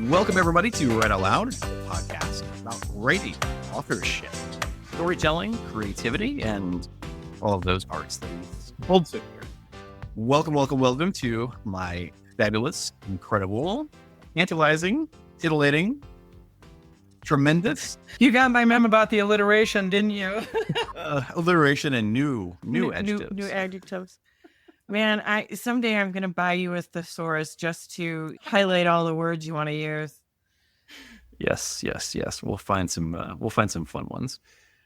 Welcome, everybody, to Write Out Loud, a podcast about writing, authorship, storytelling, creativity, and all of those arts that we hold so dear. Welcome to my fabulous, incredible, tantalizing, titillating, tremendous... You got my memo about the alliteration, didn't you? alliteration and new adjectives. New adjectives. Man, someday I'm going to buy you a thesaurus just to highlight all the words you want to use. Yes. We'll find some fun ones.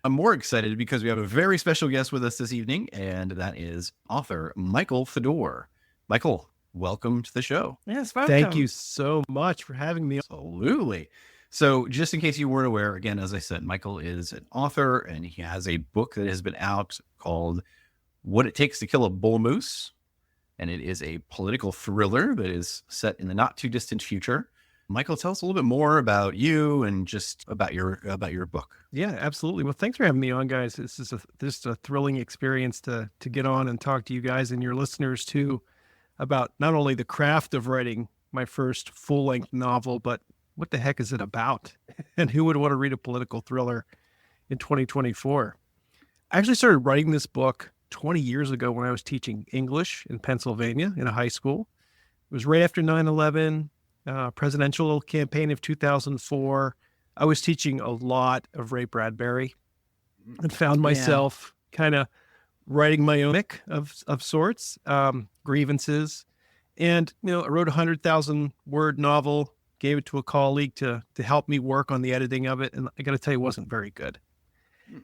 I'm more excited because we have a very special guest with us this evening, and that is author Michael Fedor. Michael, welcome to the show. Yes, welcome. Thank you so much for having me. Absolutely. So just in case you weren't aware, again, as I said, Michael is an author, and he has a book that has been out called What It Takes to Kill a Bull Moose. And it is a political thriller that is set in the not too distant future. Michael, tell us a little bit more about you and just about your book. Yeah, absolutely. Well, thanks for having me on, guys. This is just a thrilling experience to get on and talk to you guys and your listeners too about not only the craft of writing my first full-length novel, but what the heck is it about? And who would want to read a political thriller in 2024? I actually started writing this book 20 years ago when I was teaching English in Pennsylvania in a high school. It was right after 9/11, presidential campaign of 2004. I was teaching a lot of Ray Bradbury and found myself kind of writing my own book of sorts, grievances. And, I wrote a 100,000 word novel, gave it to a colleague to help me work on the editing of it. And I got to tell you, it wasn't very good.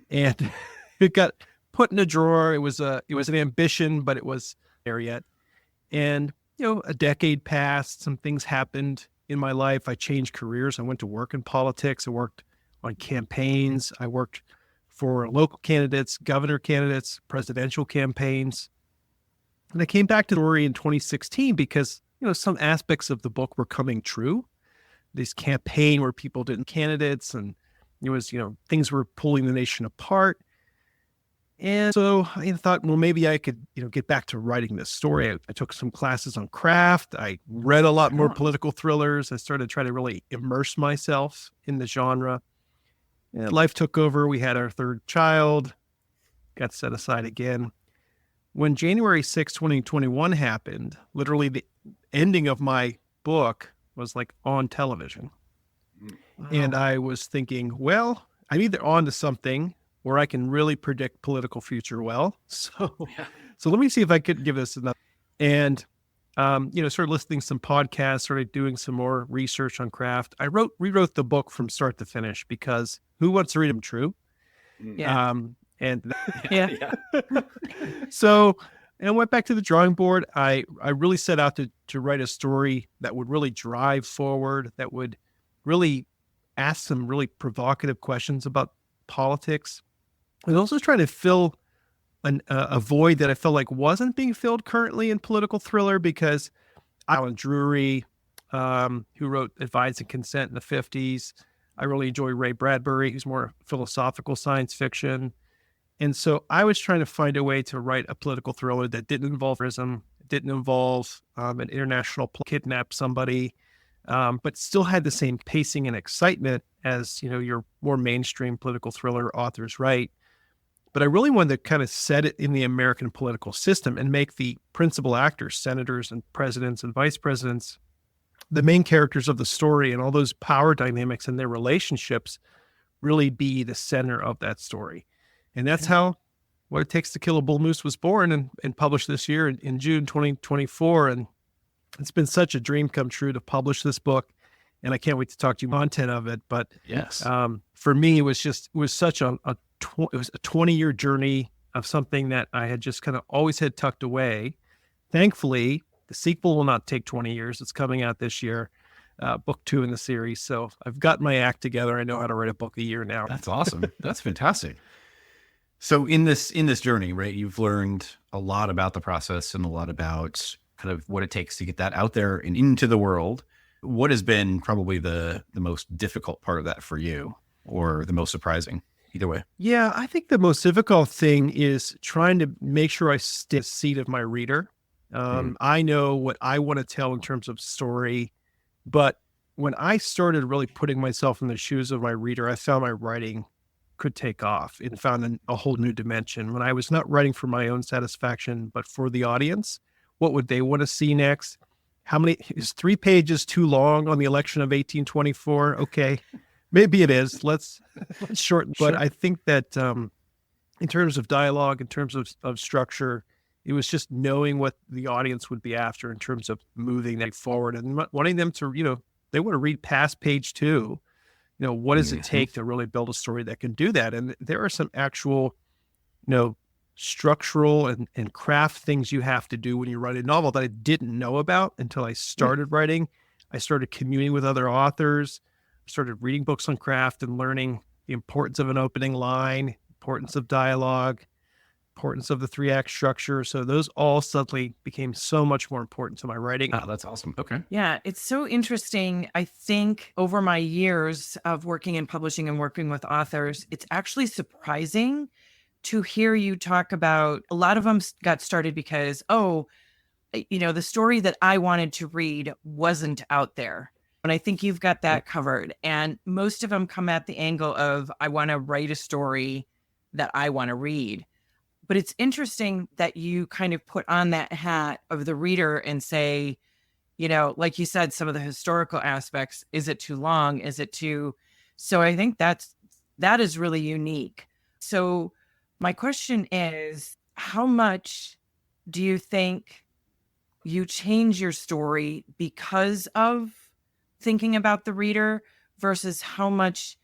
And it got put in a drawer. It was an ambition, but it was there yet. And, a decade passed, some things happened in my life. I changed careers. I went to work in politics. I worked on campaigns. I worked for local candidates, governor candidates, presidential campaigns. And I came back to Drury in 2016 because, some aspects of the book were coming true. This campaign where people didn't candidates and it was, things were pulling the nation apart. And so I thought, well, maybe I could, get back to writing this story. I took some classes on craft. I read a lot more political thrillers. I started trying to really immerse myself in the genre. And life took over. We had our third child, got set aside again. When January 6, 2021 happened, literally the ending of my book was like on television. Wow. And I was thinking, well, I'm either on to something where I can really predict political future well. So let me see if I could give this enough. And, started listening to some podcasts, started doing some more research on craft. I rewrote the book from start to finish because who wants to read them true? Yeah. So, and I went back to the drawing board. I really set out to write a story that would really drive forward, that would really ask some really provocative questions about politics. I was also trying to fill a void that I felt like wasn't being filled currently in political thriller because Drury, who wrote Advise and Consent in the 50s. I really enjoy Ray Bradbury, who's more philosophical science fiction. And so I was trying to find a way to write a political thriller that didn't involve terrorism, didn't involve an international kidnap somebody, but still had the same pacing and excitement as, your more mainstream political thriller authors write. But I really wanted to kind of set it in the American political system and make the principal actors, senators and presidents and vice presidents, the main characters of the story and all those power dynamics and their relationships really be the center of that story. And that's how What It Takes to Kill a Bull Moose was born and published this year in June 2024. And it's been such a dream come true to publish this book and I can't wait to talk to you content of it. But Yes. for me, it was such it was a 20-year journey of something that I had just kind of always had tucked away. Thankfully, the sequel will not take 20 years. It's coming out this year, book 2 in the series. So I've got my act together. I know how to write a book a year now. That's awesome. That's fantastic. So in this journey, right, you've learned a lot about the process and a lot about kind of what it takes to get that out there and into the world. What has been probably the most difficult part of that for you, or the most surprising? Either way. Yeah, I think the most difficult thing is trying to make sure I stay in the seat of my reader. I know what I want to tell in terms of story, but when I started really putting myself in the shoes of my reader, I found my writing could take off and found a whole new dimension. When I was not writing for my own satisfaction, but for the audience, what would they want to see next? Is 3 pages too long on the election of 1824? Okay, maybe it is. Let's shorten. But I think that in terms of dialogue, in terms of structure, it was just knowing what the audience would be after in terms of moving that forward and wanting them to, they want to read past page 2. What does it take to really build a story that can do that? And there are some actual, structural and craft things you have to do when you write a novel that I didn't know about until I started writing. I started communing with other authors, started reading books on craft and learning the importance of an opening line, importance of dialogue, importance of the 3-act structure. So those all suddenly became so much more important to my writing. Oh, that's awesome. Okay. Yeah, it's so interesting. I think over my years of working in publishing and working with authors, it's actually surprising to hear you talk about, a lot of them got started because, the story that I wanted to read wasn't out there. And I think you've got that covered. And most of them come at the angle of, I want to write a story that I want to read. But it's interesting that you kind of put on that hat of the reader and say, like you said, some of the historical aspects, is it too long? Is it too? So I think that is really unique. So my question is, how much do you think you change your story because of thinking about the reader versus how much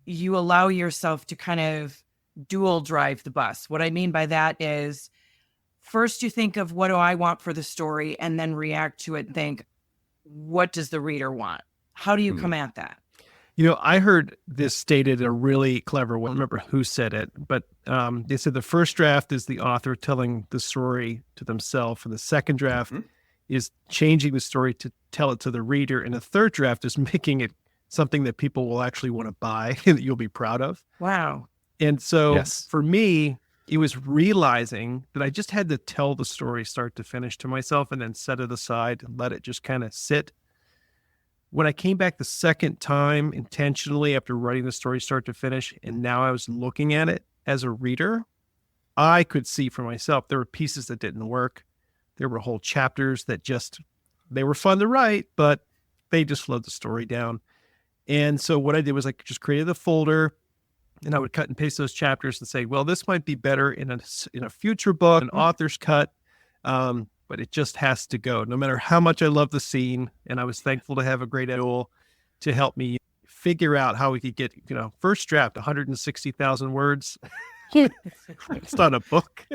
you allow yourself to kind of dual drive the bus? What I mean by that is, first you think of, what do I want for the story, and then react to it and think, what does the reader want? How do you come at that? I heard this stated in a really clever way. I don't remember who said it, but they said the first draft is the author telling the story to themselves, and the second draft is changing the story to tell it to the reader, and the third draft is making it something that people will actually want to buy and that you'll be proud of. Wow. And so for me, it was realizing that I just had to tell the story start to finish to myself and then set it aside and let it just kind of sit. When I came back the second time intentionally after writing the story start to finish, and now I was looking at it as a reader, I could see for myself there were pieces that didn't work. There were whole chapters that they were fun to write, but they just slowed the story down. And so what I did was I just created a folder, and I would cut and paste those chapters and say, well, this might be better in a future book, an author's cut. But it just has to go, no matter how much I love the scene. And I was thankful to have a great tool to help me figure out how we could get, first draft, 160,000 words. It's not a book.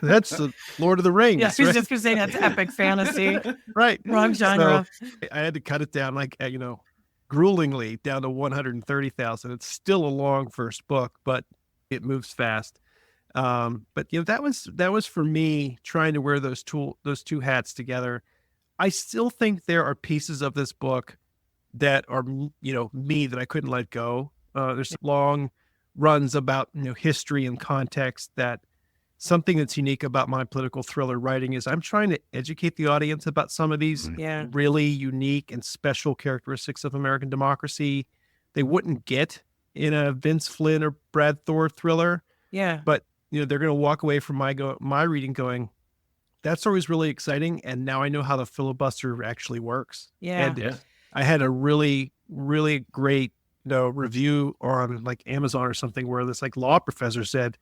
That's the Lord of the Rings. Yeah, I was just going to say that's epic fantasy. Right. Wrong genre. So I had to cut it down gruelingly down to 130,000. It's still a long first book, but it moves fast. But that was for me trying to wear those two hats together. I still think there are pieces of this book that are, me, that I couldn't let go. There's long runs about, history and context. That something that's unique about my political thriller writing is I'm trying to educate the audience about some of these really unique and special characteristics of American democracy they wouldn't get in a Vince Flynn or Brad Thor thriller. Yeah. But they're going to walk away from my reading going, that story's really exciting, and now I know how the filibuster actually works. Yeah. And I had a really, really great review on like Amazon or something where this law professor said,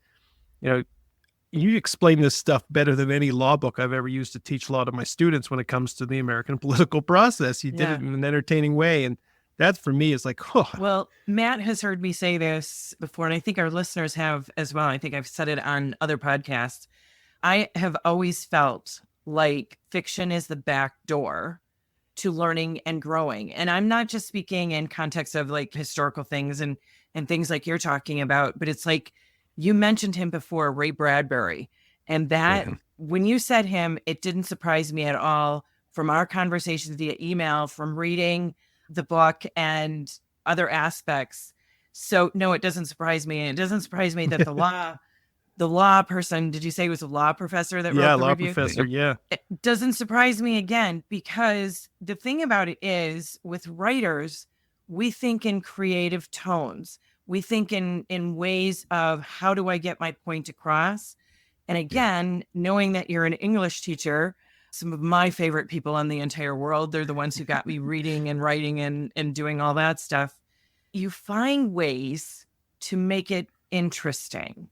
you explain this stuff better than any law book I've ever used to teach law to my students when it comes to the American political process. You did it in an entertaining way. And that for me is like, oh. Well, Matt has heard me say this before, and I think our listeners have as well. I think I've said it on other podcasts. I have always felt like fiction is the back door to learning and growing. And I'm not just speaking in context of like historical things and things like you're talking about, but it's like you mentioned him before, Ray Bradbury. And that when you said him, it didn't surprise me at all from our conversations via email, from reading the book and other aspects. So no, it doesn't surprise me. It doesn't surprise me that the law person, did you say it was a law professor that wrote the law review? Professor, yeah. It doesn't surprise me again, because the thing about it is with writers, we think in creative tones. We think in ways of how do I get my point across? And again, knowing that you're an English teacher, some of my favorite people in the entire world, they're the ones who got me reading and writing and doing all that stuff. You find ways to make it interesting.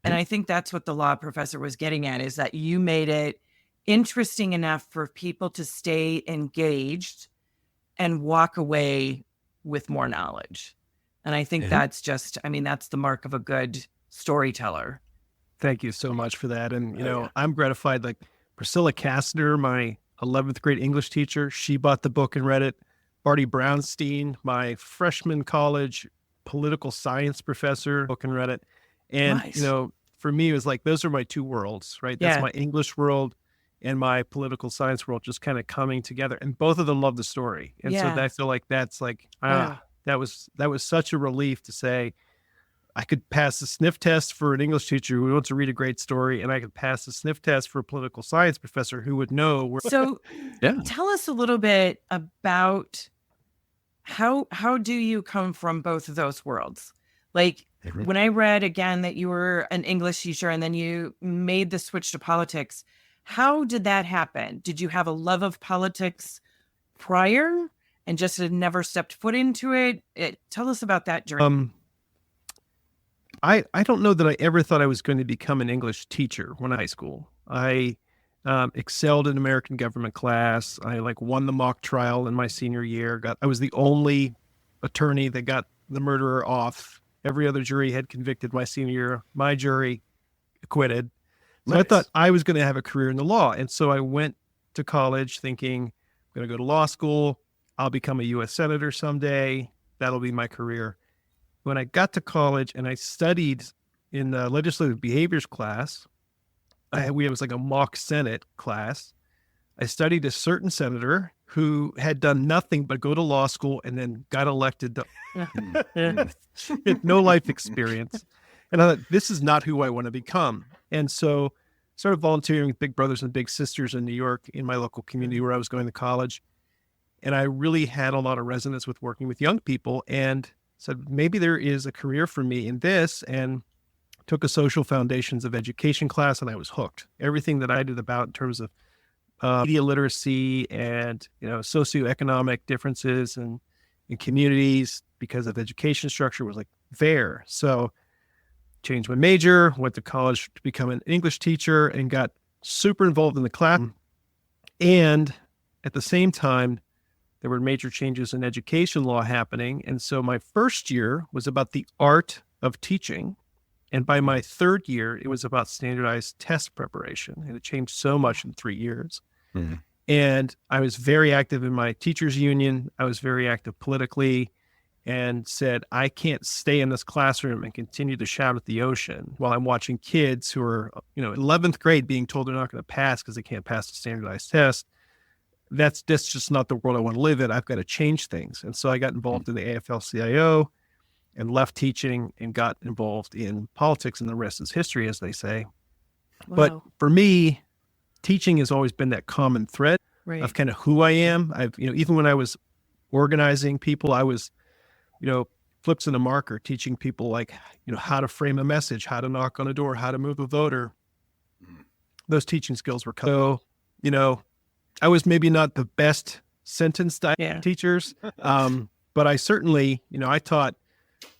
And I think that's what the law professor was getting at, is that you made it interesting enough for people to stay engaged and walk away with more knowledge. And I think that's just, I mean, that's the mark of a good storyteller. Thank you so much for that. And, you know, I'm gratified. Like Priscilla Kastner, my 11th grade English teacher, she bought the book and read it. Barty Brownstein, my freshman college political science professor, book and read it. And, you know, for me, it was like, those are my two worlds, right? That's my English world and my political science world just kind of coming together. And both of them love the story. And so I feel like that's like, that was such a relief to say, I could pass the sniff test for an English teacher who wants to read a great story, and I could pass the sniff test for a political science professor who would know where. So tell us a little bit about how do you come from both of those worlds? Like when I read again that you were an English teacher and then you made the switch to politics, how did that happen? Did you have a love of politics prior and just had never stepped foot into it? Tell us about that journey. I don't know that I ever thought I was going to become an English teacher when I was in high school. I excelled in American government class. I won the mock trial in my senior year. I was the only attorney that got the murderer off. Every other jury had convicted my senior year. My jury acquitted. So I thought I was going to have a career in the law. And so I went to college thinking, I'm going to go to law school. I'll become a U.S. Senator someday. That'll be my career. When I got to college and I studied in the legislative behaviors class, it was like a mock Senate class. I studied a certain senator who had done nothing but go to law school and then got elected. No life experience. And I thought, this is not who I want to become. And so started volunteering with Big Brothers and Big Sisters in New York in my local community where I was going to college. And I really had a lot of resonance with working with young people and said, maybe there is a career for me in this, and took a social foundations of education class, and I was hooked. Everything that I did about in terms of media literacy and, socioeconomic differences in communities because of education structure was there. So changed my major, went to college to become an English teacher and got super involved in the class. And at the same time, there were major changes in education law happening. And so my first year was about the art of teaching. And by my third year, it was about standardized test preparation. And it changed so much in 3 years. Mm-hmm. And I was very active in my teachers union. I was very active politically and said, I can't stay in this classroom and continue to shout at the ocean while I'm watching kids who are, 11th grade being told they're not going to pass because they can't pass the standardized test. That's just not the world I want to live in. I've got to change things. And so I got involved in the AFL-CIO and left teaching and got involved in politics, and the rest is history, as they say. Wow. But for me, teaching has always been that common thread of kind of who I am. Even when I was organizing people, I was, flips and a marker, teaching people how to frame a message, how to knock on a door, how to move a voter. Those teaching skills were so, I was maybe not the best sentence teachers, but I certainly, I taught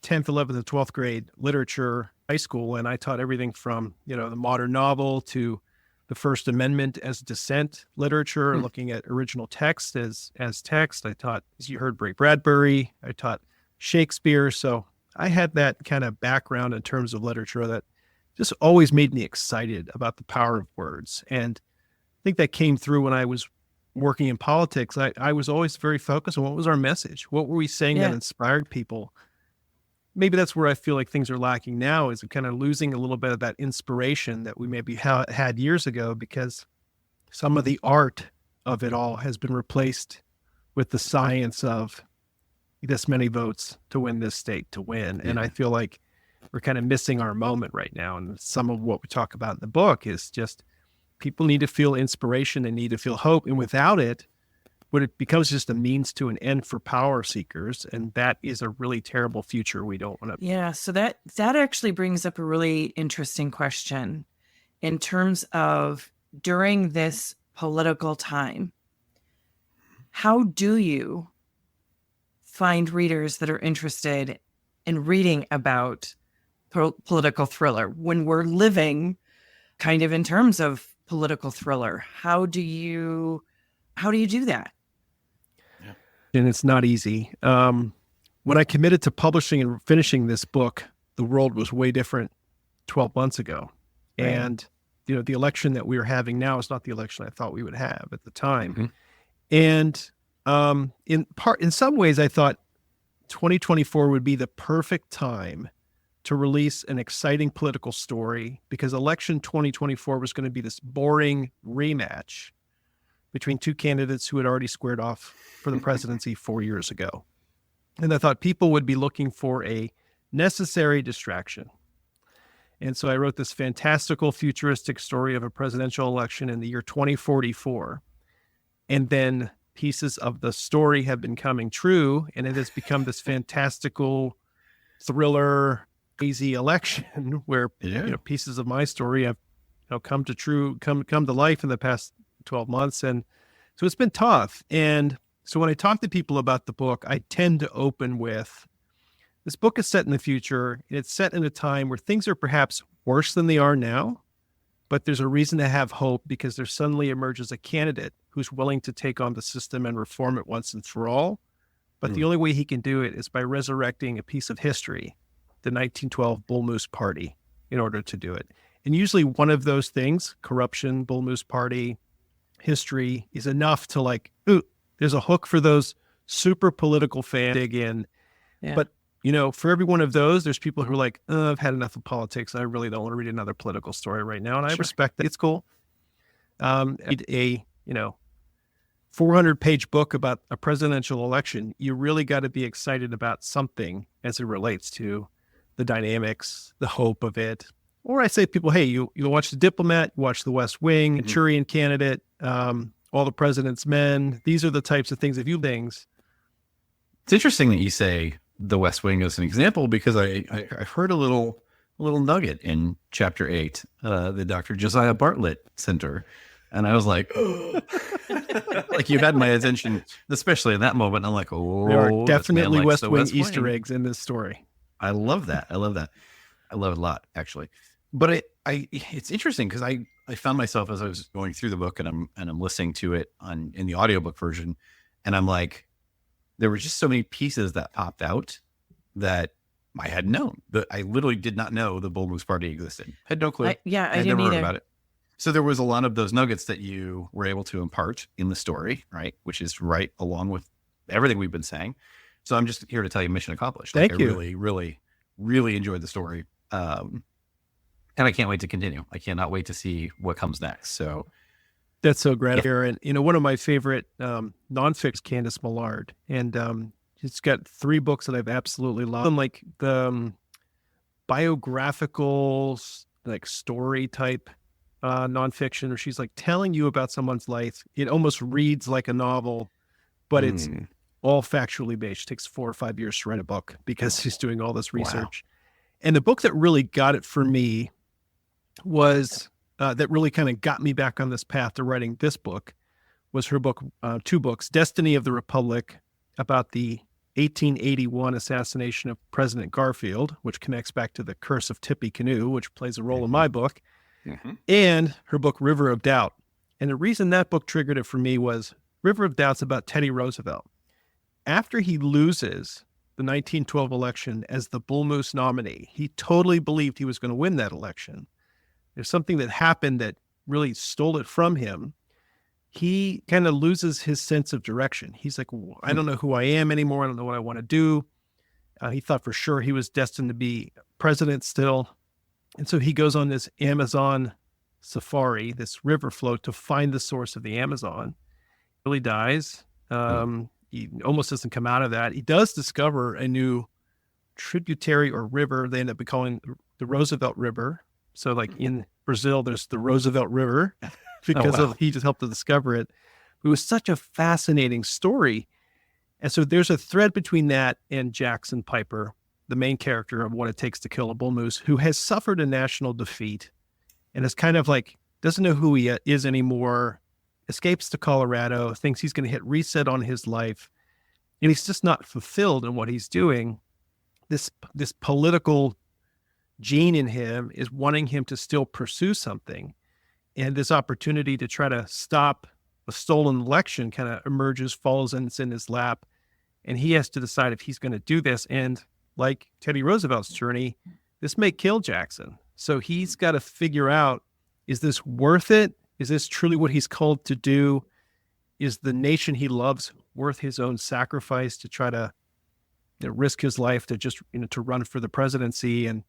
10th, 11th, and 12th grade literature high school, and I taught everything from, the modern novel to the First Amendment as dissent literature, looking at original text as text. I taught, as you heard, Bradbury. I taught Shakespeare. So I had that kind of background in terms of literature that just always made me excited about the power of words. And I think that came through when I was working in politics. I was always very focused on what was our message? What were we saying that inspired people? Maybe that's where I feel like things are lacking now, is kind of losing a little bit of that inspiration that we maybe had years ago, because some of the art of it all has been replaced with the science of this many votes to win this state to win. And I feel like we're kind of missing our moment right now. And some of what we talk about in the book is just people need to feel inspiration. They need to feel hope. And without it, when it becomes just a means to an end for power seekers, and that is a really terrible future we don't want to. Yeah, so that actually brings up a really interesting question in terms of during this political time. How do you find readers that are interested in reading about political thriller when we're living kind of in terms of political thriller? How do you do that? And it's not easy. When I committed to publishing and finishing this book, the world was way different 12 months ago. Right. And, the election that we are having now is not the election I thought we would have at the time. And in some ways, I thought 2024 would be the perfect time to release an exciting political story, because election 2024 was going to be this boring rematch between two candidates who had already squared off for the presidency 4 years ago. And I thought people would be looking for a necessary distraction. And so I wrote this fantastical futuristic story of a presidential election in the year 2044. And then pieces of the story have been coming true, and it has become this fantastical thriller, crazy election where pieces of my story have come to life in the past 12 months. And so it's been tough. And so when I talk to people about the book, I tend to open with, this book is set in the future, and it's set in a time where things are perhaps worse than they are now, but there's a reason to have hope, because there suddenly emerges a candidate who's willing to take on the system and reform it once and for all. But the only way he can do it is by resurrecting a piece of history, the 1912 Bull Moose Party, in order to do it. And usually one of those things, corruption, Bull Moose Party, history, is enough to like, ooh, there's a hook for those super political fans dig in. Yeah. But, for every one of those, there's people who are like, I've had enough of politics. I really don't want to read another political story right now. And I respect that. It's cool. A 400-page book about a presidential election, you really got to be excited about something as it relates to the dynamics, the hope of it. Or I say to people, hey, you watch The Diplomat, you watch The West Wing, Manchurian Candidate, All the President's Men. These are the types of things. It's interesting that you say The West Wing as an example, because I heard a little nugget in chapter 8, the Dr. Josiah Bartlett Center. And I was like, oh. Like, you had my attention, especially in that moment. I'm like, oh, there are definitely West Wing Easter eggs in this story. I love that. I love it a lot, actually. But it's interesting because I found myself, as I was going through the book and I'm listening to it in the audiobook version, and I'm like, there were just so many pieces that popped out that I hadn't known. That I literally did not know the Bull Moose Party existed. Had no clue. I didn't never either. heard about it. So there was a lot of those nuggets that you were able to impart in the story, right? Which is right along with everything we've been saying. So I'm just here to tell you, mission accomplished. Thank you. I really, really, really enjoyed the story. And I can't wait to continue. I cannot wait to see what comes next. So that's so gratifying. Yeah. And one of my favorite nonfiction, Candace Millard, and she's got 3 books that I've absolutely loved. Like the biographical, like story type nonfiction, where she's like telling you about someone's life. It almost reads like a novel, but it's all factually based. It takes 4 or 5 years to write a book because she's doing all this research. Wow. And the book that really got it for me was that really kind of got me back on this path to writing this book was her book, 2 books, Destiny of the Republic, about the 1881 assassination of President Garfield, which connects back to the Curse of Tippecanoe, which plays a role in my book, and her book River of Doubt. And the reason that book triggered it for me was River of Doubt's about Teddy Roosevelt. After he loses the 1912 election as the Bull Moose nominee, he totally believed he was going to win that election. There's something that happened that really stole it from him. He kind of loses his sense of direction. He's like, I don't know who I am anymore. I don't know what I want to do. He thought for sure he was destined to be president still. And so he goes on this Amazon safari, this river float, to find the source of the Amazon. Really dies. He almost doesn't come out of that. He does discover a new tributary or river they end up calling the Roosevelt River. So like in Brazil, there's the Roosevelt River because he just helped to discover it. It was such a fascinating story. And so there's a thread between that and Jackson Piper, the main character of What It Takes to Kill a Bull Moose, who has suffered a national defeat and is kind of like, doesn't know who he is anymore, escapes to Colorado, thinks he's going to hit reset on his life. And he's just not fulfilled in what he's doing. This political gene in him is wanting him to still pursue something. And this opportunity to try to stop a stolen election kind of emerges, falls in his lap. And he has to decide if he's going to do this. And like Teddy Roosevelt's journey, this may kill Jackson. So he's got to figure out, is this worth it? Is this truly what he's called to do? Is the nation he loves worth his own sacrifice to try to risk his life to just, to run for the presidency? And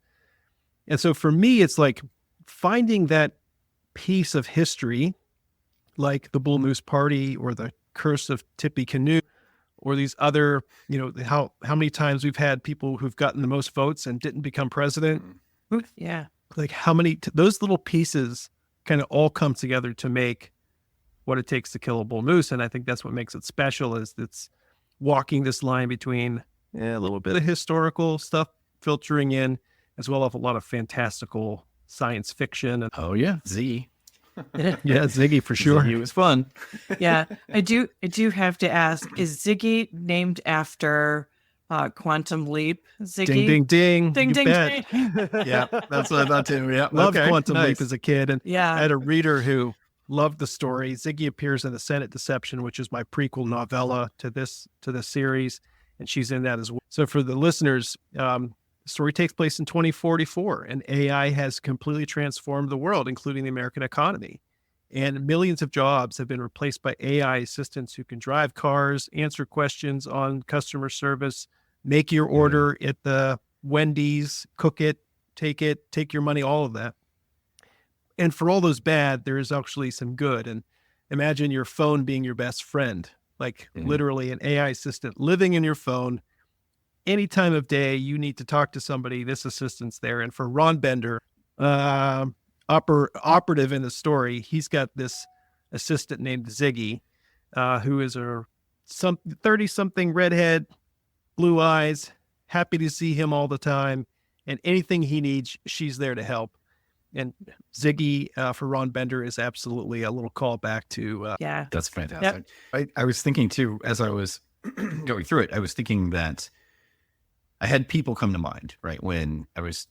so for me, it's like finding that piece of history, like the Bull Moose Party or the Curse of Tippecanoe, or these other, how many times we've had people who've gotten the most votes and didn't become president. Yeah. Like how many, those little pieces kind of all come together to make What It Takes to Kill a Bull Moose. And I think that's what makes it special, is it's walking this line between a little bit of historical stuff filtering in, as well as a lot of fantastical science fiction. And, Z. yeah, Ziggy for sure. Ziggy was fun. Yeah, I do have to ask, is Ziggy named after Quantum Leap? Ziggy? Ding, ding, ding. Ding, You ding, bet. ding. Yeah, that's what I thought too. Yeah, Loved okay, Quantum nice. Leap as a kid. And Yeah. I had a reader who loved the story. Ziggy appears in The Senate Deception, which is my prequel novella to this series, and she's in that as well. So for the listeners, the story takes place in 2044, and AI has completely transformed the world, including the American economy. And millions of jobs have been replaced by AI assistants who can drive cars, answer questions on customer service, make your order at the Wendy's, cook it, take your money, all of that. And for all those bad, there is actually some good. And imagine your phone being your best friend, like literally an AI assistant living in your phone. Any time of day you need to talk to somebody, this assistant's there. And for Ron Bender, operative in the story, he's got this assistant named Ziggy, who is a 30-something redhead, blue eyes, happy to see him all the time, and anything he needs, she's there to help. And Ziggy, for Ron Bender, is absolutely a little callback to... Yeah. That's fantastic. Yep. I was thinking too, as I was going through it, I was thinking that I had people come to mind, right? When I was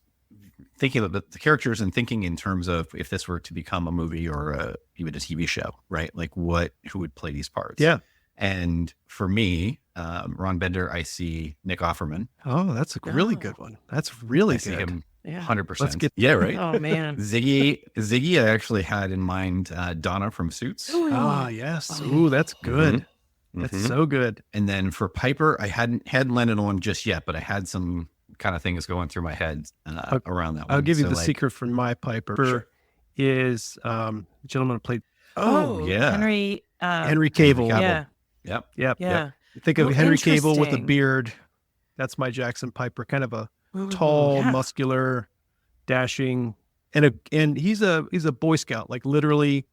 thinking of the characters and thinking in terms of if this were to become a movie or even a TV show, right? Like who would play these parts? Yeah. And for me, Ron Bender, I see Nick Offerman. Oh, that's a really good one. That's really good. I see him 100%. Let's get right. Oh man. Ziggy, I actually had in mind Donna from Suits. Oh, yes. Ooh, that's good. That's so good. And then for Piper, I hadn't landed on just yet, but I had some kind of things going through my head around that one. I'll give you the secret from my Piper. Is the gentleman who played Henry Cavill. Yeah. Yep. Think of Henry Cavill with a beard. That's my Jackson Piper, kind of a tall, muscular, dashing, and he's a Boy Scout, like literally.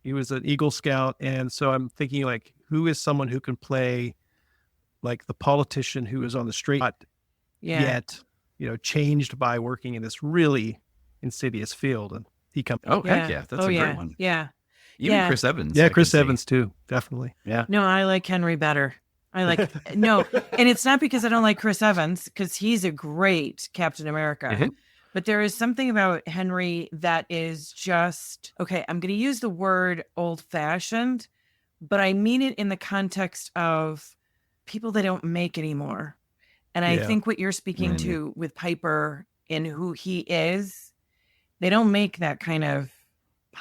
He was an Eagle Scout, and so I'm thinking, like, who is someone who can play like the politician who is on the straight, yet changed by working in this really insidious field, and he comes. Oh heck yeah, that's a great one. Yeah. Even Chris Evans. Yeah, Chris Evans too, definitely. Yeah. No, I like Henry better. I like, no, and it's not because I don't like Chris Evans, because he's a great Captain America. Mhm. But there is something about Henry that is just, okay, I'm going to use the word old fashioned, but I mean it in the context of people they don't make anymore. And I Yeah. think what you're speaking Mhm. to with Piper and who he is, they don't make that kind of,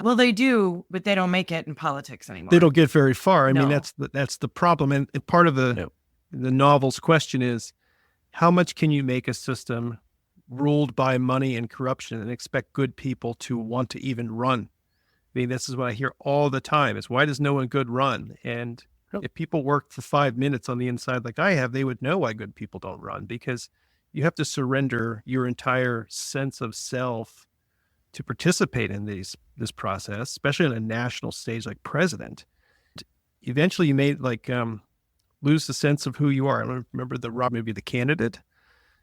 well, they do, but they don't make it in politics anymore. They don't get very far. I mean, No. that's the problem. And part of No. the novel's question is, how much can you make a system ruled by money and corruption and expect good people to want to even run? I mean, this is what I hear all the time is, why does no one good run? And Yep. if people work for 5 minutes on the inside like I have, they would know why good people don't run, because you have to surrender your entire sense of self to participate in this process, especially on a national stage like president. Eventually you may lose the sense of who you are. I don't remember the Rob movie, The Candidate.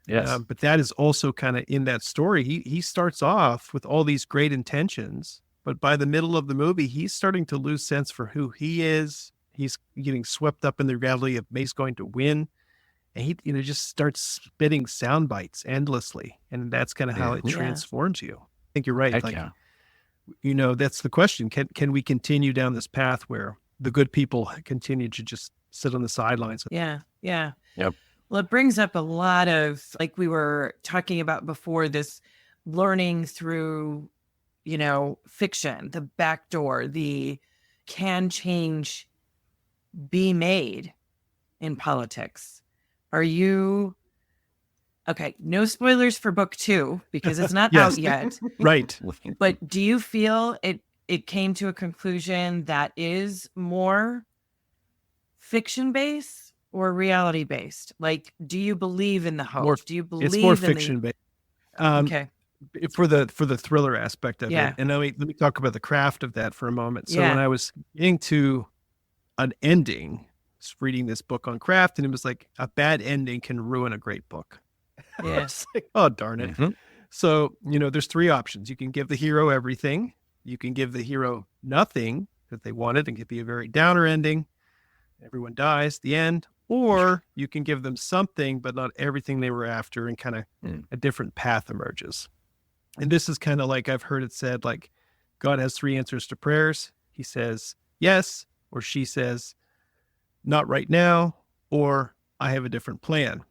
Yes. But that is also kind of in that story. He starts off with all these great intentions, but by the middle of the movie, he's starting to lose sense for who he is. He's getting swept up in the reality of May's going to win. And he, just starts spitting sound bites endlessly. And that's kind of how it Yeah. transforms you. I think you're right. Heck yeah. That's the question. Can we continue down this path where the good people continue to just sit on the sidelines? Yeah. Yeah. Yep. Well, it brings up a lot of, like we were talking about before, this learning through, fiction, the back door, the can change be made in politics. Are you, okay, no spoilers for book 2 because it's not Yes. out yet, Right. but do you feel it came to a conclusion that is more fiction based or reality based? Like, do you believe in the hope? Do you believe It's more in fiction based. Okay. For the thriller aspect of Yeah. it. And let me talk about the craft of that for a moment. So Yeah. when I was getting to an ending, I was reading this book on craft, and it was like, a bad ending can ruin a great book. Yeah. It's like, oh, darn it. Mhm. So, there's 3 options. You can give the hero everything. You can give the hero nothing that they wanted and give you a very downer ending. Everyone dies, the end. Or you can give them something, but not everything they were after, and kind of a different path emerges. And this is kind of like, I've heard it said, like, God has 3 answers to prayers. He says, yes, or she says, not right now, or I have a different plan.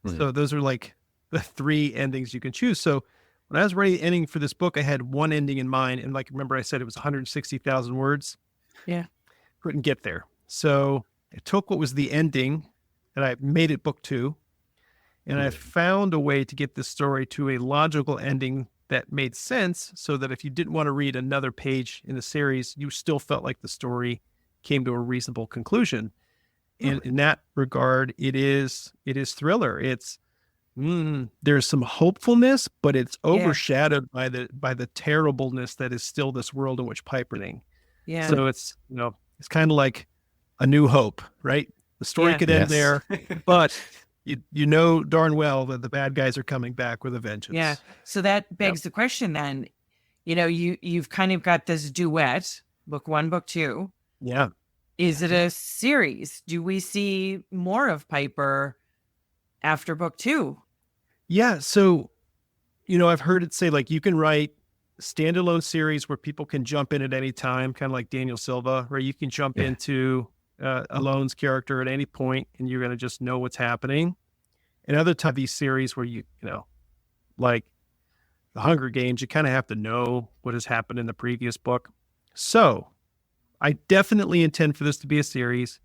Mhm. So those are like the 3 endings you can choose. So when I was writing the ending for this book, I had one ending in mind. And remember I said it was 160,000 words. Yeah. Couldn't get there. So I took what was the ending and I made it book 2. And I found a way to get this story to a logical ending that made sense, so that if you didn't want to read another page in the series, you still felt like the story came to a reasonable conclusion. And in that regard, it is thriller. It's there's some hopefulness, but it's overshadowed by the terribleness that is still this world in which Piper living. Yeah. So it's it's kind of like A New Hope, right? The story could end there, but you know darn well that the bad guys are coming back with a vengeance. Yeah. So that begs the question then, you've kind of got this duet, book 1, book 2. Yeah. Is it a series? Do we see more of Piper after book 2? Yeah. So, I've heard it say, like, you can write standalone series where people can jump in at any time, kind of like Daniel Silva, where you can jump into Alone's character at any point and you're going to just know what's happening. And other type of these series where like the Hunger Games, you kind of have to know what has happened in the previous book. So I definitely intend for this to be a series,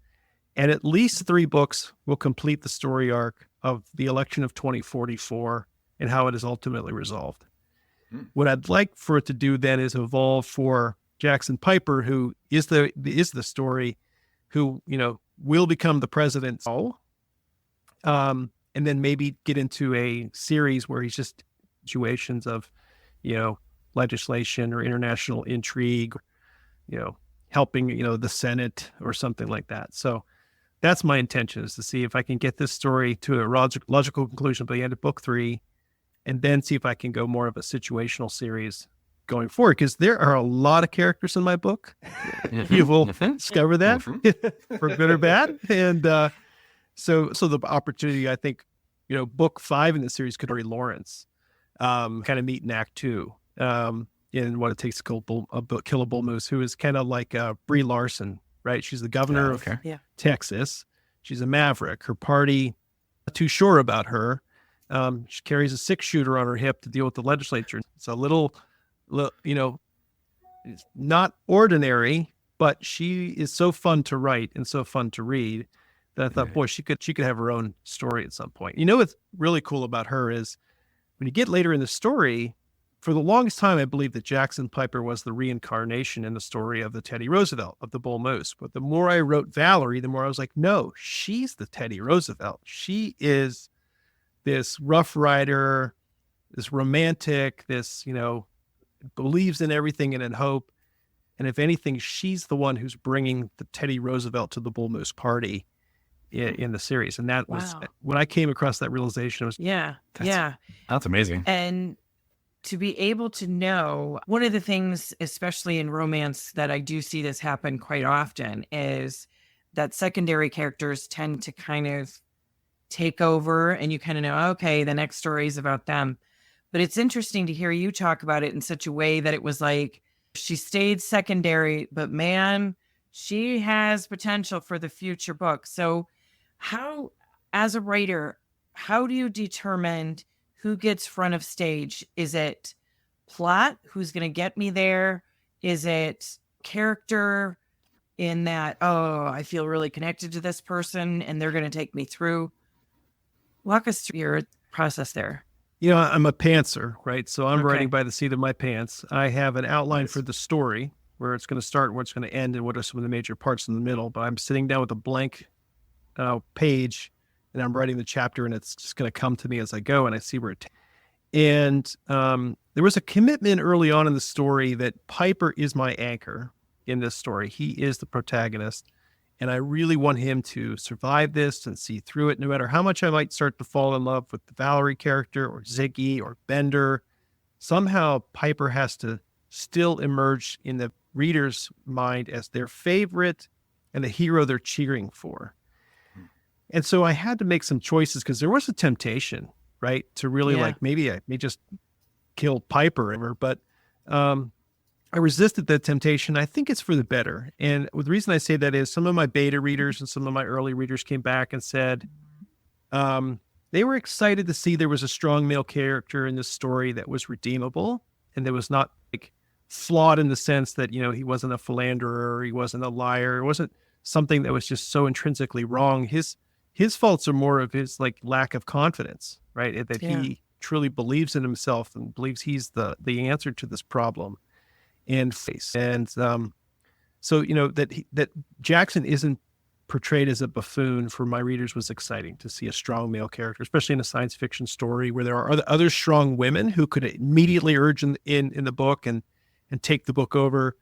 and at least 3 books will complete the story arc of the election of 2044 and how it is ultimately resolved. What I'd like for it to do then is evolve for Jackson Piper, who is the story, who, will become the president. And then maybe get into a series where he's just situations of, legislation or international intrigue, helping, the Senate or something like that. So that's my intention, is to see if I can get this story to a logical conclusion by the end of book 3, and then see if I can go more of a situational series going forward, because there are a lot of characters in my book. You will discover that for good or bad. And So the opportunity, I think, book 5 in the series could be Lawrence, kind of meet in Act 2, in What It Takes to Kill a Bull Moose, who is kind of like Brie Larson, right? She's the governor of Texas. She's a maverick. Her party, not too sure about her. She carries a 6-shooter on her hip to deal with the legislature. It's a little, it's not ordinary, but she is so fun to write and so fun to read that I thought, boy, she could have her own story at some point. What's really cool about her is when you get later in the story, for the longest time, I believed that Jackson Piper was the reincarnation in the story of the Teddy Roosevelt, of the Bull Moose. But the more I wrote Valerie, the more I was like, no, she's the Teddy Roosevelt. She is this Rough Rider, this romantic, this, believes in everything and in hope. And if anything, she's the one who's bringing the Teddy Roosevelt to the Bull Moose party in the series. And that was, when I came across that realization, it was, that's amazing. And to be able to know, one of the things, especially in romance, that I do see this happen quite often is that secondary characters tend to kind of take over, and you kind of know, okay, the next story is about them. But it's interesting to hear you talk about it in such a way that it was like, she stayed secondary, but man, she has potential for the future book. So how, as a writer, how do you determine who gets front of stage? Is it plot? Who's going to get me there? Is it character in that, oh, I feel really connected to this person and they're going to take me through? Walk us through your process there. I'm a pantser, right? So I'm writing by the seat of my pants. I have an outline for the story, where it's going to start, where it's going to end, and what are some of the major parts in the middle. But I'm sitting down with a blank page, and I'm writing the chapter, and it's just going to come to me as I go, and I see where it takes. And there was a commitment early on in the story that Piper is my anchor in this story. He is the protagonist. And I really want him to survive this and see through it, no matter how much I might start to fall in love with the Valerie character or Ziggy or Bender. Somehow Piper has to still emerge in the reader's mind as their favorite and the hero they're cheering for. And so I had to make some choices because there was a temptation, right, to really maybe I may just kill Piper, but I resisted that temptation. I think it's for the better. And the reason I say that is some of my beta readers and some of my early readers came back and said they were excited to see there was a strong male character in this story that was redeemable and that was not like flawed in the sense that, he wasn't a philanderer, or he wasn't a liar. It wasn't something that was just so intrinsically wrong. His faults are more of his like lack of confidence, right? That he truly believes in himself and believes he's the answer to this problem. And face. And so, that Jackson isn't portrayed as a buffoon for my readers was exciting to see a strong male character, especially in a science fiction story where there are other strong women who could immediately urge in the book and take the book over.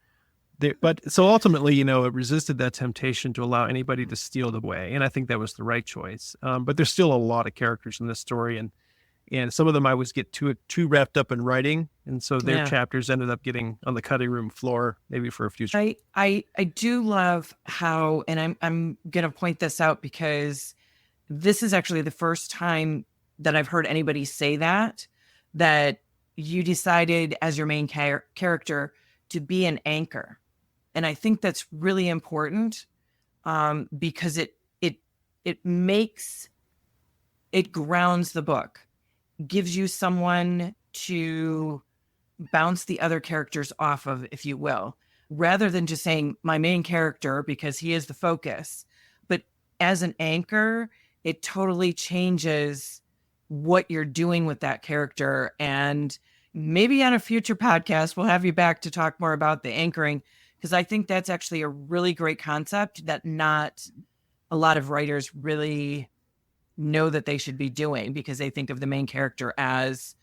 But so ultimately, it resisted that temptation to allow anybody to steal the way. And I think that was the right choice. But there's still a lot of characters in this story. And some of them I always get too wrapped up in writing. And so their chapters ended up getting on the cutting room floor, maybe for a future. I do love how, and I'm going to point this out because this is actually the first time that I've heard anybody say that you decided as your main character to be an anchor. And I think that's really important because it grounds the book. Gives you someone to bounce the other characters off of, if you will, rather than just saying my main character because he is the focus. But as an anchor, it totally changes what you're doing with that character. And maybe on a future podcast, we'll have you back to talk more about the anchoring, because I think that's actually a really great concept that not a lot of writers really know that they should be doing, because they think of the main character as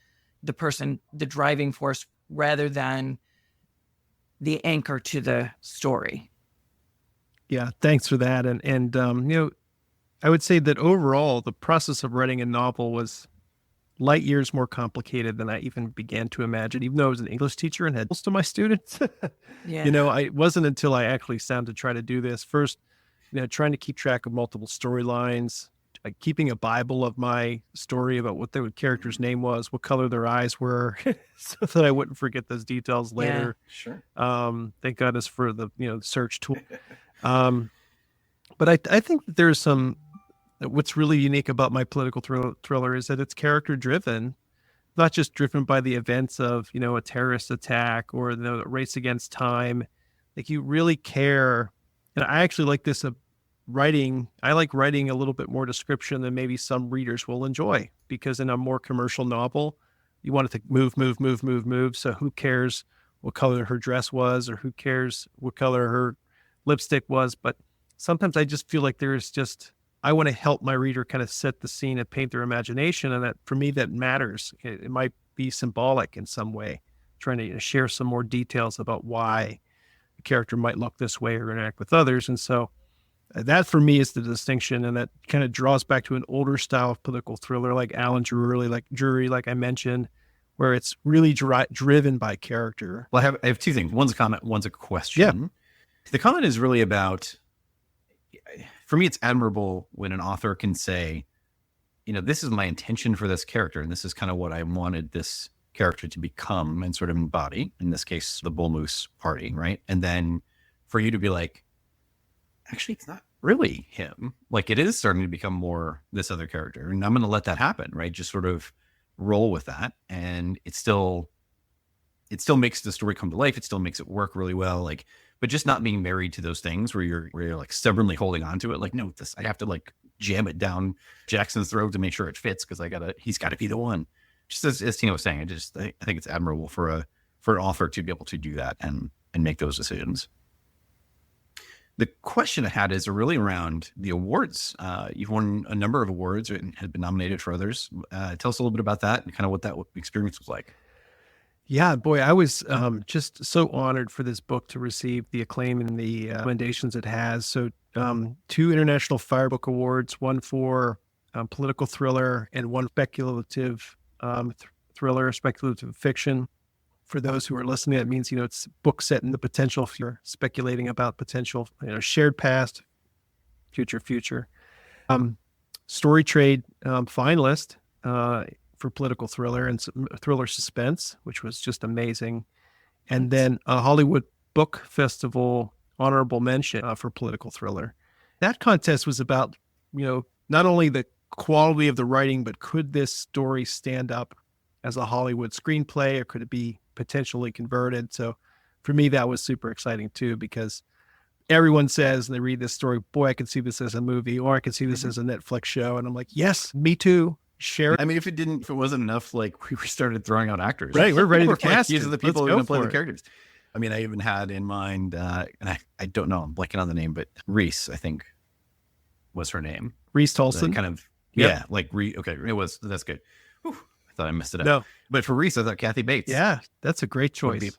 the person, the driving force, rather than the anchor to the story. Yeah, thanks for that. And I would say that overall, the process of writing a novel was light years more complicated than I even began to imagine, even though I was an English teacher and had most of my students. It wasn't until I actually sat down to try to do this first, trying to keep track of multiple storylines, like keeping a Bible of my story about what the character's name was, what color their eyes were, so that I wouldn't forget those details later. Sure. Thank goodness for the search tool. But I think that there's what's really unique about my political thriller is that it's character driven, not just driven by the events of, a terrorist attack or the race against time. Like, you really care. And I actually like this writing. I like writing a little bit more description than maybe some readers will enjoy, because in a more commercial novel, you want it to move. So who cares what color her dress was, or who cares what color her lipstick was? But sometimes I just feel like I want to help my reader kind of set the scene and paint their imagination. And that, for me, that matters. It might be symbolic in some way, trying to share some more details about why a character might look this way or interact with others. And so that, for me, is the distinction. And that kind of draws back to an older style of political thriller like Drury, like I mentioned, where it's really driven by character. Well, I have two things. One's a comment, one's a question. Yeah. The comment is really about, for me, it's admirable when an author can say, this is my intention for this character, and this is kind of what I wanted this character to become and sort of embody, in this case, the Bull Moose Party, right? And then for you to be like, actually, it's not really him. Like, it is starting to become more this other character, and I'm going to let that happen, right? Just sort of roll with that. And it still makes the story come to life. It still makes it work really well. Like, but just not being married to those things where you're like stubbornly holding on to it. Like, no, I have to like jam it down Jackson's throat to make sure it fits, because he's got to be the one. Just as Tina was saying, I think it's admirable for an author to be able to do that and make those decisions. The question I had is really around the awards. You've won a number of awards and have been nominated for others. Tell us a little bit about that and kind of what that experience was like. Yeah, boy, I was just so honored for this book to receive the acclaim and the recommendations it has. So 2 International Firebook Awards, one for political thriller and one speculative thriller, speculative fiction. For those who are listening, that means, it's a book set in the potential, if you're speculating about potential, shared past, future. Story Trade finalist for political thriller and thriller suspense, which was just amazing. And then a Hollywood Book Festival honorable mention for political thriller. That contest was about, not only the quality of the writing, but could this story stand up as a Hollywood screenplay, or could it be potentially converted? So for me, that was super exciting too, because everyone says, and they read this story, boy, I could see this as a movie, or I could see this as a Netflix show. And I'm like, yes, me too. Share it. I mean, if it wasn't enough, like, we started throwing out actors. Right, we're ready to cast. These are the people who are going to play the characters. I mean, I even had in mind, and I don't know, I'm blanking on the name, but Reese, I think, was her name. Reese Tolson. Kind of, yeah, like okay, that's good. Whew, I thought I messed it up. No, but for Reese, I thought Kathy Bates. Yeah, that's a great choice. Would be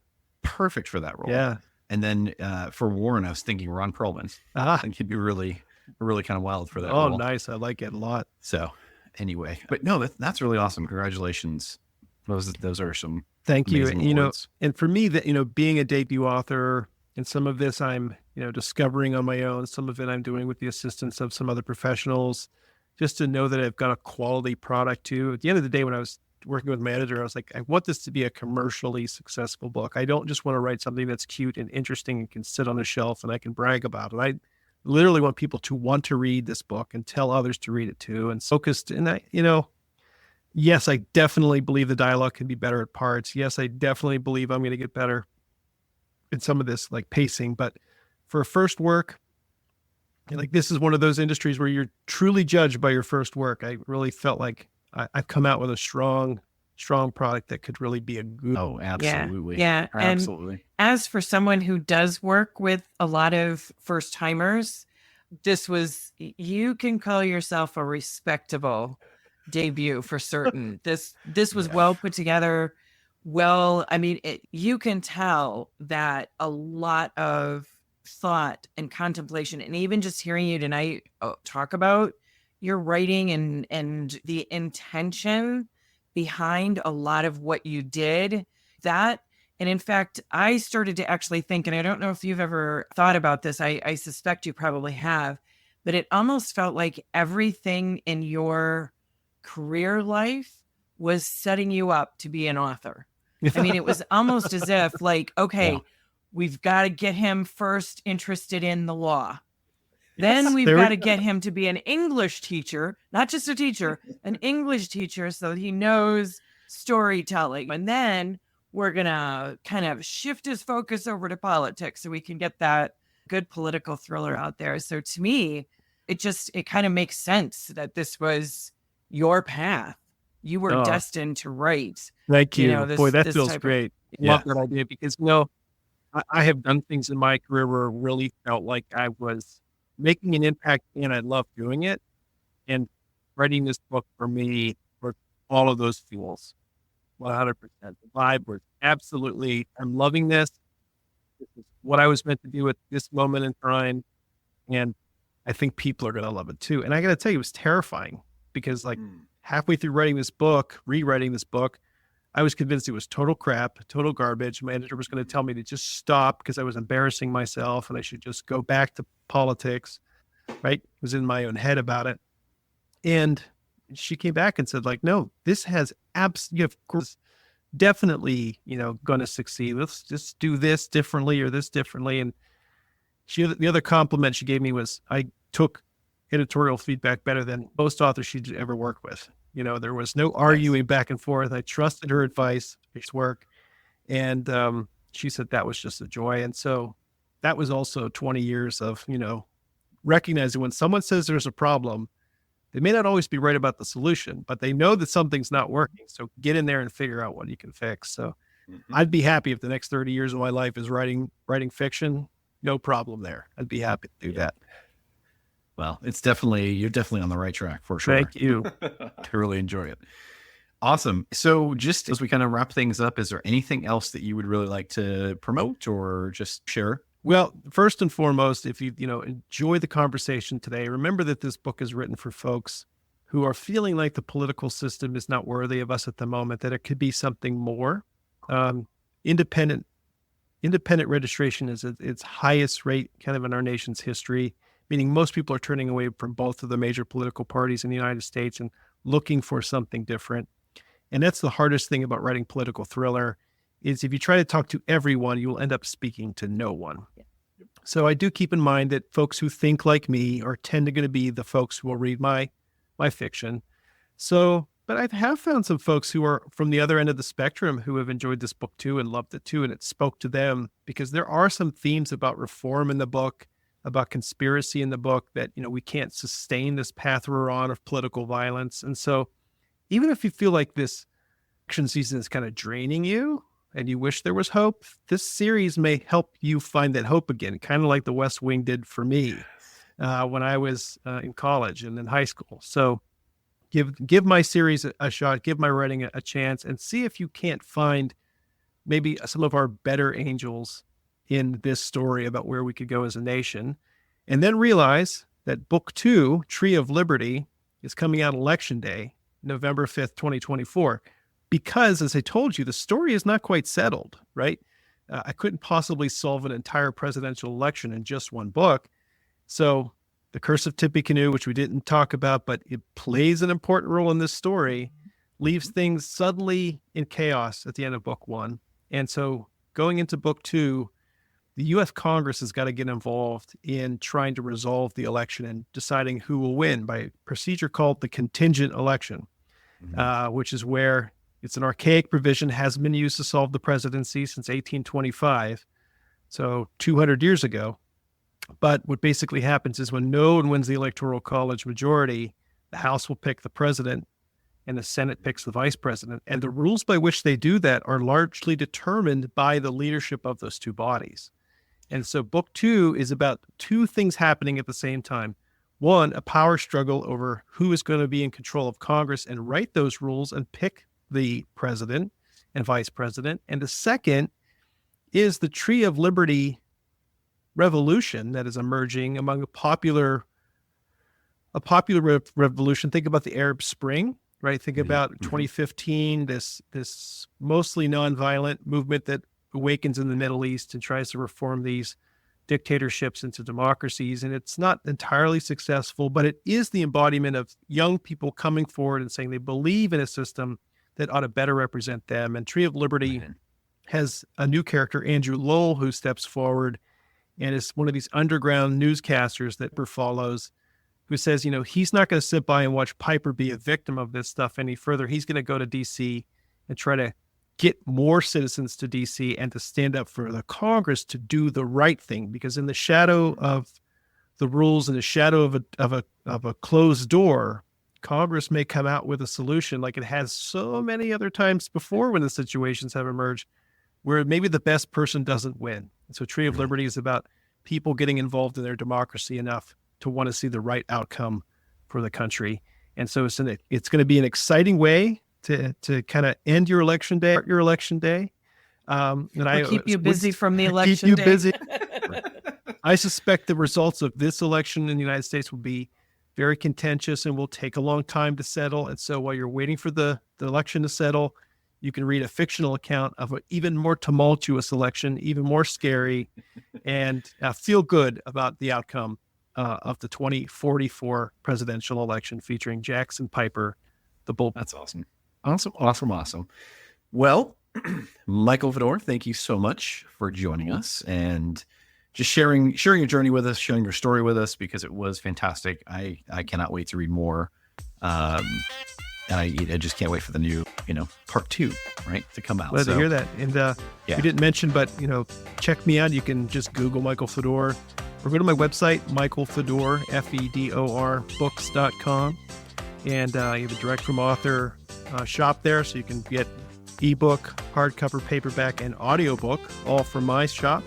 perfect for that role. Yeah. And then for Warren, I was thinking Ron Perlman. I think he'd be really kind of wild for that role. Oh, nice. I like it a lot. So anyway, but no, that's really awesome. Congratulations. Those are some thank you. Awards. And for me, that, being a debut author, and some of this I'm, discovering on my own, some of it I'm doing with the assistance of some other professionals, just to know that I've got a quality product too. At the end of the day, when I was working with my editor, I was like, I want this to be a commercially successful book. I don't just want to write something that's cute and interesting and can sit on a shelf and I can brag about it. I literally want people to want to read this book and tell others to read it too, and focused. And yes, I definitely believe the dialogue can be better at parts. Yes, I definitely believe I'm going to get better in some of this, like pacing. But for a first work, like, this is one of those industries where you're truly judged by your first work. I really felt like I've come out with a strong product that could really be a good. Oh, absolutely. Yeah. Absolutely. And as for someone who does work with a lot of first timers, you can call yourself a respectable debut for certain. This was well put together. Well, I mean, you can tell that a lot of thought and contemplation, and even just hearing you tonight talk about your writing and the intention behind a lot of what you did, and in fact, I started to actually think, and I don't know if you've ever thought about this, I suspect you probably have, but it almost felt like everything in your career life was setting you up to be an author. I mean, it was almost as if like, okay, we've got to get him first interested in the law. Then we've got to get him to be an English teacher, not just a teacher, an English teacher so that he knows storytelling. And then we're going to kind of shift his focus over to politics so we can get that good political thriller out there. So to me, it kind of makes sense that this was your path. You were destined to write. Thank you. Boy, that feels great. Love that idea because, I have done things in my career where it really felt like I was making an impact and I love doing it. And writing this book for me were all of those fuels. 100%. The vibe was absolutely, I'm loving this. This is what I was meant to do at this moment in time. And I think people are going to love it too. And I got to tell you, it was terrifying because halfway through rewriting this book, I was convinced it was total crap, total garbage. My editor was going to tell me to just stop because I was embarrassing myself and I should just go back to politics, right? I was in my own head about it. And she came back and said, like, no, this has definitely, going to succeed. Let's just do this differently or this differently. And the other compliment she gave me was I took editorial feedback better than most authors she'd ever worked with. There was no arguing back and forth. I trusted her advice, its work. And she said that was just a joy. And so that was also 20 years of, recognizing when someone says there's a problem, they may not always be right about the solution, but they know that something's not working. So get in there and figure out what you can fix. So I'd be happy if the next 30 years of my life is writing fiction. No problem there. I'd be happy to do that. Well, you're definitely on the right track for sure. Thank you. I really enjoy it. Awesome. So just as we kind of wrap things up, is there anything else that you would really like to promote or just share? Well, first and foremost, if you enjoy the conversation today, remember that this book is written for folks who are feeling like the political system is not worthy of us at the moment, that it could be something more. Independent registration is at its highest rate kind of in our nation's history, meaning most people are turning away from both of the major political parties in the United States and looking for something different. And that's the hardest thing about writing political thriller is if you try to talk to everyone, you will end up speaking to no one. So I do keep in mind that folks who think like me are tend to going to be the folks who will read my fiction. So, but I have found some folks who are from the other end of the spectrum who have enjoyed this book too and loved it too. And it spoke to them because there are some themes about reform in the book, about conspiracy in the book that, we can't sustain this path we're on of political violence. And so even if you feel like this action season is kind of draining you and you wish there was hope, this series may help you find that hope again, kind of like The West Wing did for me when I was in college and in high school. So give my series a shot, give my writing a chance, and see if you can't find maybe some of our better angels in this story about where we could go as a nation. And then realize that book 2, Tree of Liberty, is coming out Election Day, November 5th, 2024. Because, as I told you, the story is not quite settled, right? I couldn't possibly solve an entire presidential election in just one book. So The Curse of Tippecanoe, which we didn't talk about, but it plays an important role in this story, leaves things suddenly in chaos at the end of book 1. And so going into book 2, the U.S. Congress has got to get involved in trying to resolve the election and deciding who will win by a procedure called the contingent election, which is where it's an archaic provision, hasn't been used to solve the presidency since 1825, so 200 years ago. But what basically happens is when no one wins the Electoral College majority, the House will pick the president and the Senate picks the vice president. And the rules by which they do that are largely determined by the leadership of those two bodies. And so book 2 is about two things happening at the same time. One, a power struggle over who is going to be in control of Congress and write those rules and pick the president and vice president. And the second is the Tree of Liberty revolution that is emerging among a popular revolution. Think about the Arab Spring, right? Think about 2015, this mostly nonviolent movement that awakens in the Middle East and tries to reform these dictatorships into democracies. And it's not entirely successful, but it is the embodiment of young people coming forward and saying they believe in a system that ought to better represent them. And Tree of Liberty has a new character, Andrew Lowell, who steps forward and is one of these underground newscasters that Piper follows, who says, he's not going to sit by and watch Piper be a victim of this stuff any further. He's going to go to DC and try to get more citizens to DC and to stand up for the Congress to do the right thing. Because in the shadow of the rules, in the shadow of a closed door, Congress may come out with a solution like it has so many other times before when the situations have emerged where maybe the best person doesn't win. And so Tree of Liberty is about people getting involved in their democracy enough to want to see the right outcome for the country. And so it's going to be an exciting way to kind of end your election day. And keep you busy from the election keep you day. busy. I suspect the results of this election in the United States will be very contentious and will take a long time to settle. And so while you're waiting for the election to settle, you can read a fictional account of an even more tumultuous election, even more scary, and feel good about the outcome of the 2044 presidential election featuring Jackson Piper, the bull. That's awesome. Awesome. Well, Michael Fedor, thank you so much for joining us and just sharing your journey with us, sharing your story with us, because it was fantastic. I cannot wait to read more. And I just can't wait for the new, part 2, right, to come out. Glad to hear that. And we didn't mention, but, check me out. You can just Google Michael Fedor or go to my website, Michael Fedor, Fedor, books.com. And you have a direct from author shop there, so you can get ebook, hardcover, paperback, and audiobook, all from my shop.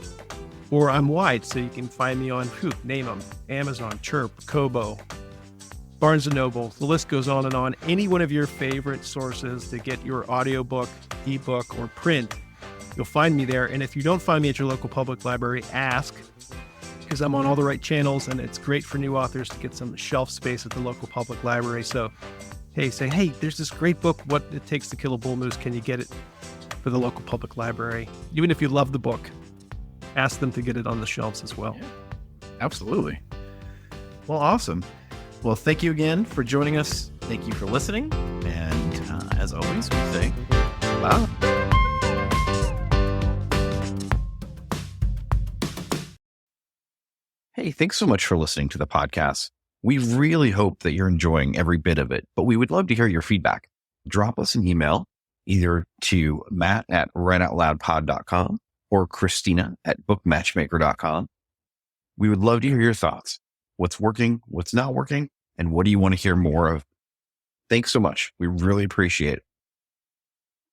Or I'm wide, so you can find me on, name them, Amazon, Chirp, Kobo, Barnes & Noble. The list goes on and on. Any one of your favorite sources to get your audiobook, ebook, or print, you'll find me there. And if you don't find me at your local public library, ask, because I'm on all the right channels, and it's great for new authors to get some shelf space at the local public library. So, say, there's this great book, What It Takes to Kill a Bull Moose. Can you get it for the local public library? Even if you love the book, ask them to get it on the shelves as well. Yeah, absolutely. Well, awesome. Well, thank you again for joining us. Thank you for listening. And as always, we say bye. Hey, thanks so much for listening to the podcast. We really hope that you're enjoying every bit of it, but we would love to hear your feedback. Drop us an email either to matt@writeoutloudpod.com or Christina@bookmatchmaker.com. We would love to hear your thoughts. What's working, what's not working, and what do you want to hear more of? Thanks so much. We really appreciate it.